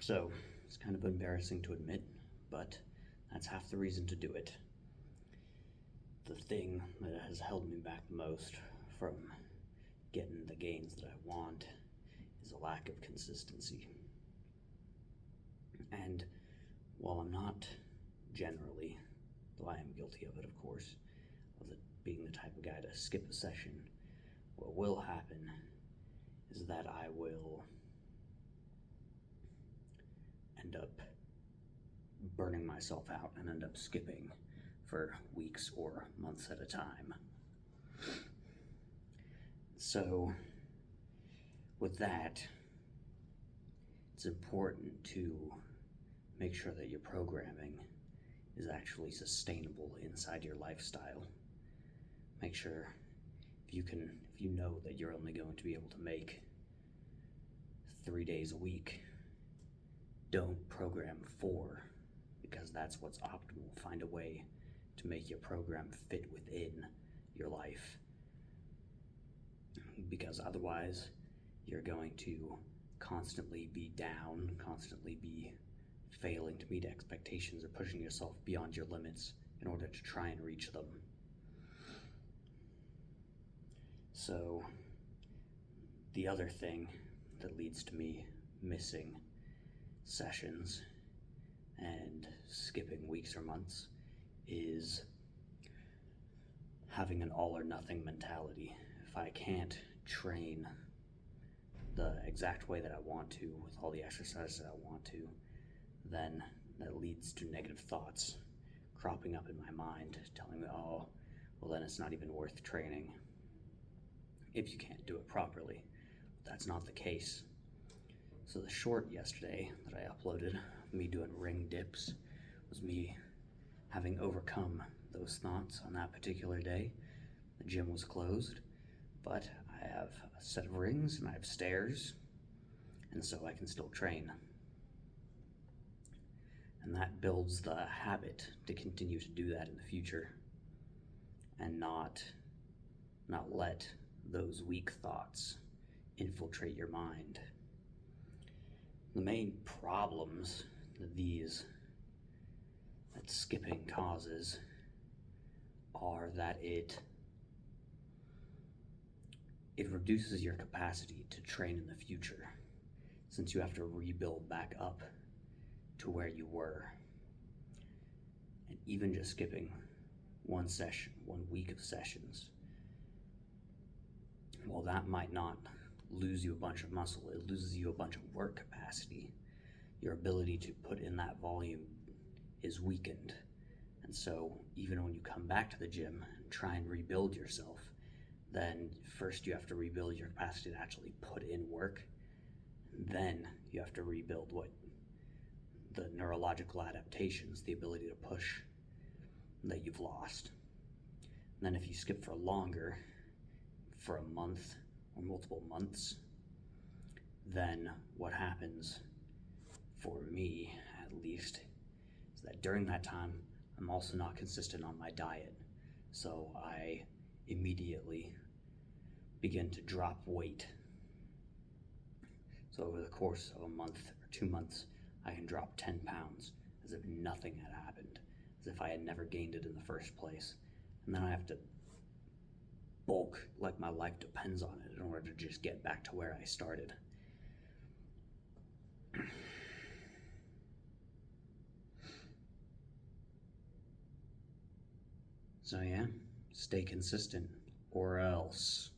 So it's kind of embarrassing to admit, but that's half the reason to do it. The thing that has held me back the most from getting the gains that I want is a lack of consistency. And while I'm not generally, though I am guilty of it, of course, being the type of guy to skip a session, what will happen is that I will end up burning myself out and end up skipping for weeks or months at a time. So, with that, it's important to make sure that your programming is actually sustainable inside your lifestyle. Make sure if you know that you're only going to be able to make 3 days a week, don't program 4, because that's what's optimal. Find a way to make your program fit within your life, because otherwise you're going to constantly be down, constantly be failing to meet expectations or pushing yourself beyond your limits in order to try and reach them. So the other thing that leads to me missing sessions and skipping weeks or months is having an all or nothing mentality. If I can't train the exact way that I want to with all the exercises that I want to, then that leads to negative thoughts cropping up in my mind telling me, oh, well then it's not even worth training if you can't do it properly. But that's not the case. So the short yesterday that I uploaded, me doing ring dips, was me having overcome those thoughts on that particular day. The gym was closed, but I have a set of rings and I have stairs, and so I can still train. And that builds the habit to continue to do that in the future and not let those weak thoughts infiltrate your mind. The main problems that skipping causes are that it reduces your capacity to train in the future, since you have to rebuild back up to where you were. And even just skipping 1 week of sessions, well, that might not lose you a bunch of muscle, it loses you a bunch of work capacity. Your ability to put in that volume is weakened. And so even when you come back to the gym and try and rebuild yourself, then first you have to rebuild your capacity to actually put in work. Then you have to rebuild the neurological adaptations, the ability to push that you've lost. And then if you skip for longer, for a month or multiple months, then what happens, for me at least, is that during that time, I'm also not consistent on my diet. So I immediately begin to drop weight. So over the course of a month or 2 months, I can drop 10 pounds as if nothing had happened, as if I had never gained it in the first place. And then I have to bulk like my life depends on it in order to just get back to where I started. So yeah, stay consistent or else.